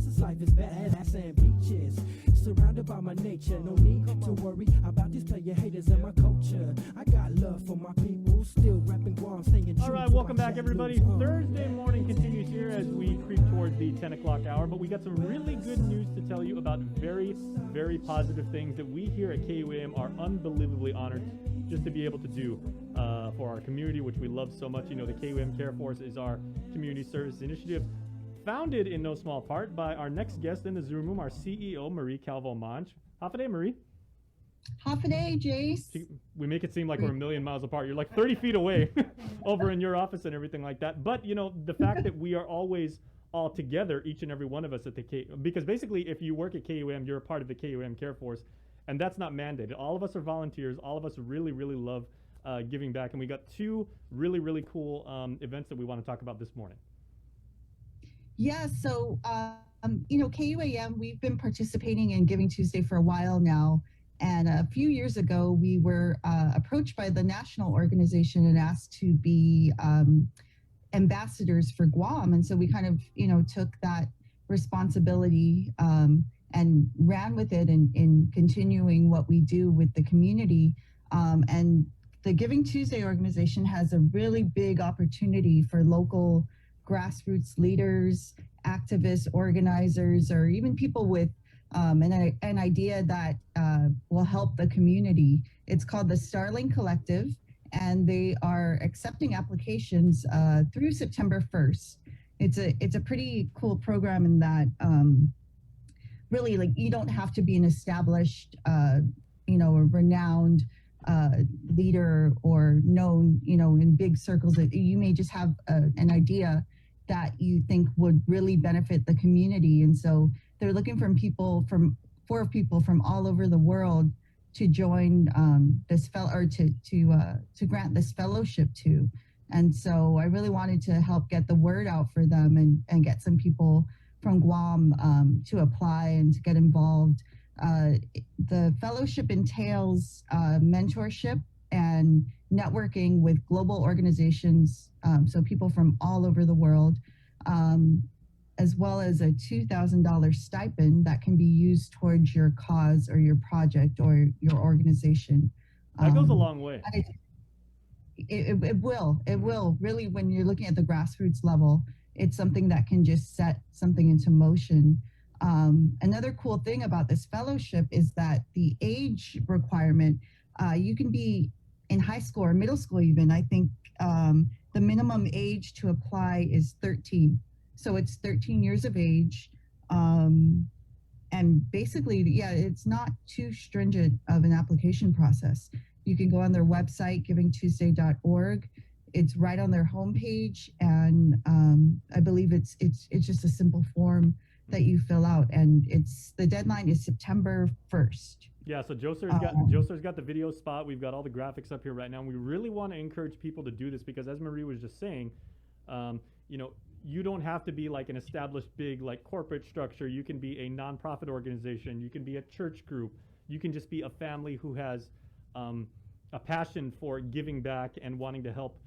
friends. This life is badass and beaches. Surrounded by my nature, no need to worry about these player haters and my culture. I got love for my people, still rapping Guam, staying true. All right, welcome back, everybody. Thursday morning continues here as we creep towards the 10 o'clock hour, but we got some really good news to tell you about very, very positive things that we here at KUAM are unbelievably honored just to be able to do for our community, which we love so much. You know, the KUAM Care Force is our community service initiative, founded in no small part by our next guest in the Zoom room, our CEO, Marie Calvo-Monge. Half a day, Marie. Half a day, Jace. We make it seem like we're a million miles apart. You're like 30 feet away over in your office and everything like that. But, you know, the fact that we are always all together, each and every one of us at the because basically if you work at KUAM, you're a part of the KUAM Care Force, and that's not mandated. All of us are volunteers. All of us really, really love giving back. And we got two really, really cool events that we want to talk about this morning. Yeah, so, you know, KUAM, we've been participating in Giving Tuesday for a while now. And a few years ago, we were approached by the national organization and asked to be ambassadors for Guam. And so we kind of, you know, took that responsibility and ran with it in continuing what we do with the community. And the Giving Tuesday organization has a really big opportunity for local grassroots leaders, activists, organizers, or even people with an idea that will help the community. It's called the Starling Collective, and they are accepting applications through September 1st. It's a pretty cool program in that really, like, you don't have to be an established, you know, a renowned leader or known, you know, in big circles. You may just have an idea that you think would really benefit the community. And so they're looking for people from all over the world to join this to grant this fellowship to. And so I really wanted to help get the word out for them and get some people from Guam to apply and to get involved. The fellowship entails mentorship and networking with global organizations, so people from all over the world, as well as a $2,000 stipend that can be used towards your cause or your project or your organization. That goes a long way. It will really, when you're looking at the grassroots level, it's something that can just set something into motion. Another cool thing about this fellowship is that the age requirement, you can be in high school or middle school even. I think the minimum age to apply is 13. So it's 13 years of age. And basically, yeah, it's not too stringent of an application process. You can go on their website, givingtuesday.org. It's right on their homepage. And I believe it's just a simple form that you fill out. And the deadline is September 1st. Yeah, so Joe Sir's got the video spot. We've got all the graphics up here right now. And we really want to encourage people to do this because, as Marie was just saying, you know, you don't have to be like an established big like corporate structure. You can be a nonprofit organization. You can be a church group. You can just be a family who has a passion for giving back and wanting to help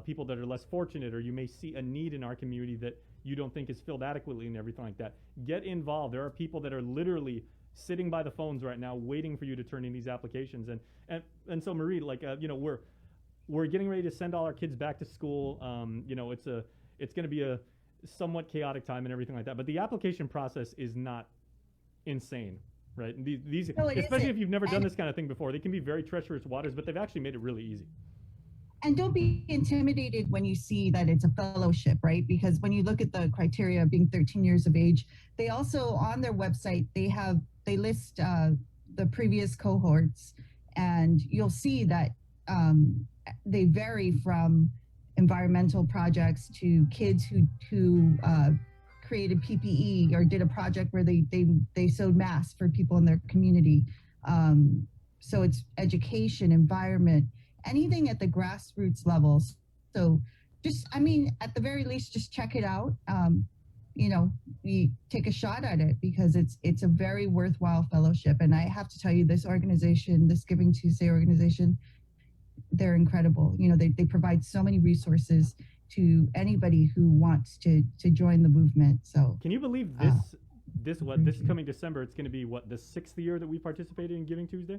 people that are less fortunate, or you may see a need in our community that you don't think is filled adequately and everything like that. Get involved. There are people that are literally sitting by the phones right now waiting for you to turn in these applications. And so Marie, like, you know, we're getting ready to send all our kids back to school. You know, it's going to be a somewhat chaotic time and everything like that. But the application process is not insane, right? And these No, especially if you've never done this kind of thing before, they can be very treacherous waters, but they've actually made it really easy. And don't be intimidated when you see that it's a fellowship, right? Because when you look at the criteria of being 13 years of age, they also, on their website, they list the previous cohorts, and you'll see that they vary from environmental projects to kids who created PPE or did a project where they sewed masks for people in their community. So it's education, environment, anything at the grassroots levels. So just, I mean, at the very least, just check it out. You know, you take a shot at it because it's a very worthwhile fellowship. And I have to tell you, this organization, this Giving Tuesday organization, they're incredible. You know, they provide so many resources to anybody who wants to join the movement. So can you believe this this coming December, it's going to be what, the 6th year that we participated in Giving Tuesday.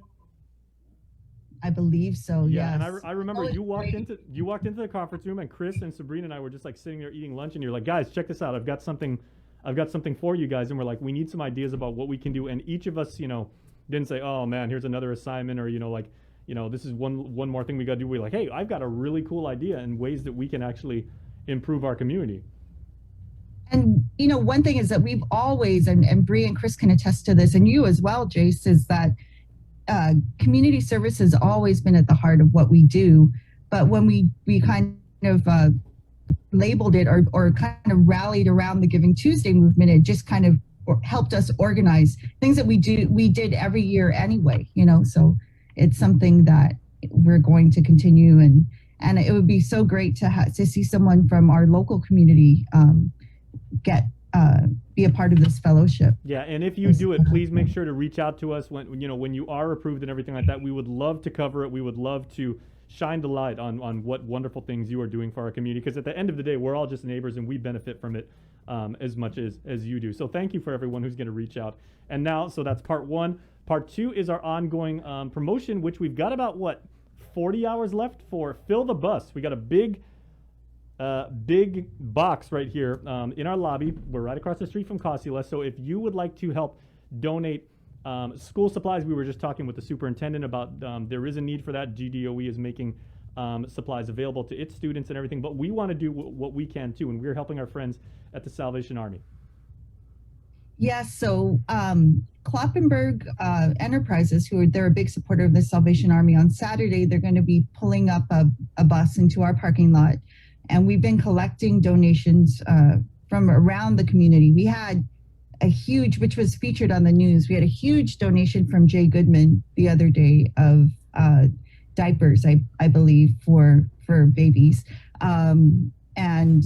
I believe so. Yeah, Yes. and I remember you walked into the conference room, and Chris and Sabrina and I were just like sitting there eating lunch, and you're like, guys, check this out. I've got something for you guys, and we're like, we need some ideas about what we can do, and each of us, didn't say, oh man, here's another assignment, or this is one more thing we got to do. We're like, hey, I've got a really cool idea and ways that we can actually improve our community. And one thing is that we've always, and Bree and Chris can attest to this, and you as well, Jace, is that community service has always been at the heart of what we do. But when we kind of labeled it or kind of rallied around the Giving Tuesday movement, it just kind of helped us organize things that we did every year anyway. So it's something that we're going to continue, and it would be so great to see someone from our local community be a part of this fellowship. Yeah, and if you do it, please make sure to reach out to us when you are approved and everything like that. We would love to cover it. We would love to shine the light on what wonderful things you are doing for our community, because at the end of the day, we're all just neighbors and we benefit from it as much as you do. So thank you for everyone who's going to reach out. And now, so that's part one. Part two is our ongoing promotion, which we've got about 40 hours left for Fill the Bus. We got a big box right here in our lobby. We're right across the street from Cosula. So if you would like to help donate school supplies, we were just talking with the superintendent about there is a need for that. GDOE is making supplies available to its students and everything, but we want to do what we can too, and we're helping our friends at the Salvation Army. Yes, so Kloppenberg Enterprises, they're a big supporter of the Salvation Army, on Saturday they're going to be pulling up a bus into our parking lot. And we've been collecting donations from around the community. We had a huge, which was featured on the news, we had a huge donation from Jay Goodman the other day of diapers, I believe, for babies. And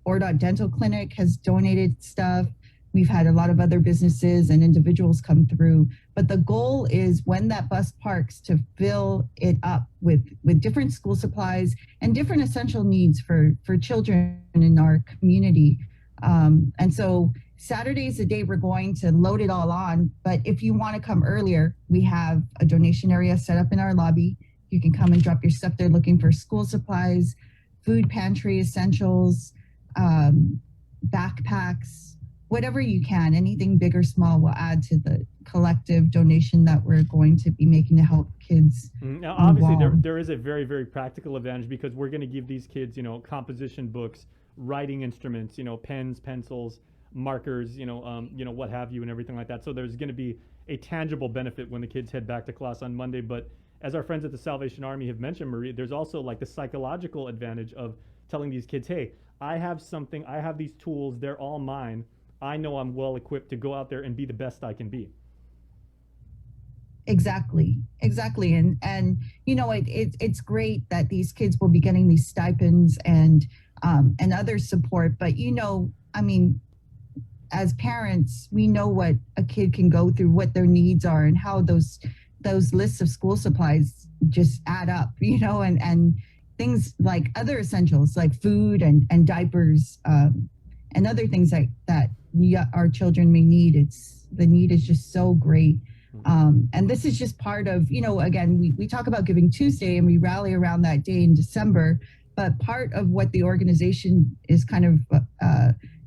Ordot Dental Clinic has donated stuff. We've had a lot of other businesses and individuals come through. But the goal is, when that bus parks, to fill it up with different school supplies and different essential needs for children in our community. And so Saturday is the day we're going to load it all on. But if you want to come earlier, we have a donation area set up in our lobby. You can come and drop your stuff there, looking for school supplies, food pantry essentials, backpacks, whatever you can. Anything big or small will add to the collective donation that we're going to be making to help kids. Now, obviously, there is a very, very practical advantage, because we're going to give these kids, composition books, writing instruments, pens, pencils, markers, what have you, and everything like that. So there's going to be a tangible benefit when the kids head back to class on Monday. But as our friends at the Salvation Army have mentioned, Marie, there's also the psychological advantage of telling these kids, hey, I have something, I have these tools, they're all mine. I know I'm well equipped to go out there and be the best I can be. Exactly. And it's great that these kids will be getting these stipends and other support. But as parents, we know what a kid can go through, what their needs are, and how those lists of school supplies just add up. And things like other essentials like food and diapers and other things that our children may need. The need is just so great. And this is just part of, again, we talk about Giving Tuesday and we rally around that day in December, but part of what the organization is kind of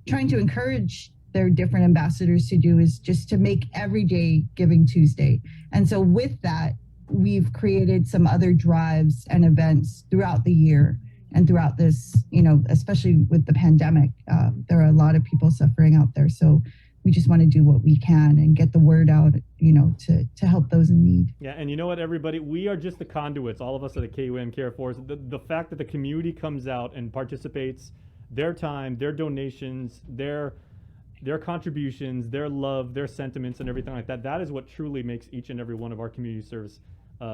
trying to encourage their different ambassadors to do is just to make every day Giving Tuesday. And so with that, we've created some other drives and events throughout the year and throughout this, especially with the pandemic. There are a lot of people suffering out there. So we just want to do what we can and get the word out, to help those in need. Yeah, and you know what, everybody? We are just the conduits, all of us at the KUM Care Force. The fact that the community comes out and participates, their time, their donations, their contributions, their love, their sentiments, and everything like that, that is what truly makes each and every one of our community service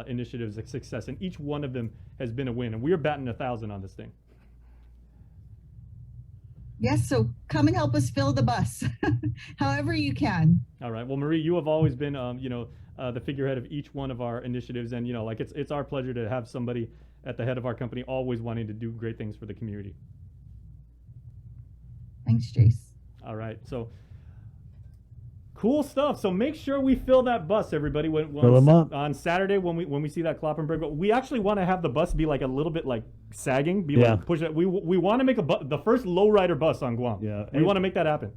initiatives a success. And each one of them has been a win. And we are batting 1,000 on this thing. Yes, so come and help us fill the bus, however you can. All right. Well, Marie, you have always been, the figurehead of each one of our initiatives, and it's our pleasure to have somebody at the head of our company always wanting to do great things for the community. Thanks, Jace. All right. So Cool stuff. So make sure we fill that bus, everybody. Fill 'em up. On Saturday when we see that Kloppenberg. But we actually want to have the bus be like a little bit like sagging, like push it. We want to make the first lowrider bus on Guam. Yeah. We want to make that happen.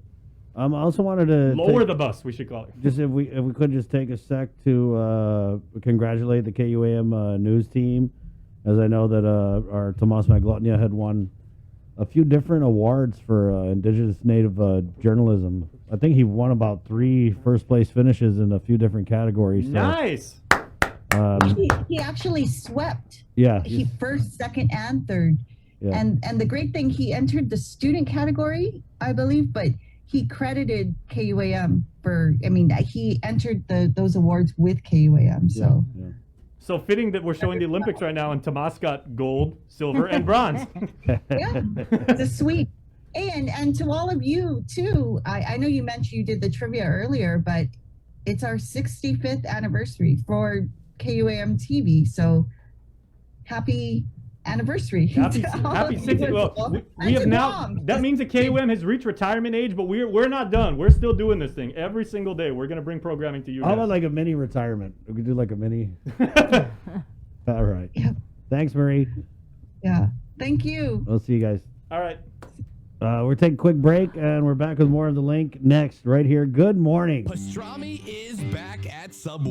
I also wanted to lower the bus, we should call it. Just if we could just take a sec to congratulate the KUAM news team, as I know that our Tomas Maglotnia had won a few different awards for Indigenous Native journalism. I think he won about 3 first-place finishes in a few different categories. So, nice. He actually swept. Yeah. He first, second, and third. Yeah. And the great thing, he entered the student category, I believe, but he credited KUAM for. I mean, he entered those awards with KUAM. So. Yeah. So fitting that we're showing the Olympics right now, and Tomas got gold, silver, and bronze. Yeah, it's a sweep. And to all of you too, I know you mentioned you did the trivia earlier, but it's our 65th anniversary for KUAM TV. So happy anniversary. Happy 60th. Well, we have now. That means that KUAM has reached retirement age, but we're not done. We're still doing this thing every single day. We're gonna bring programming to you. How about like a mini retirement? We could do like a mini. All right. Yeah. Thanks, Marie. Yeah. Thank you. We'll see you guys. All right. We're taking a quick break, and we're back with more of The Link next, right here. Good morning. Pastrami is back at Subway.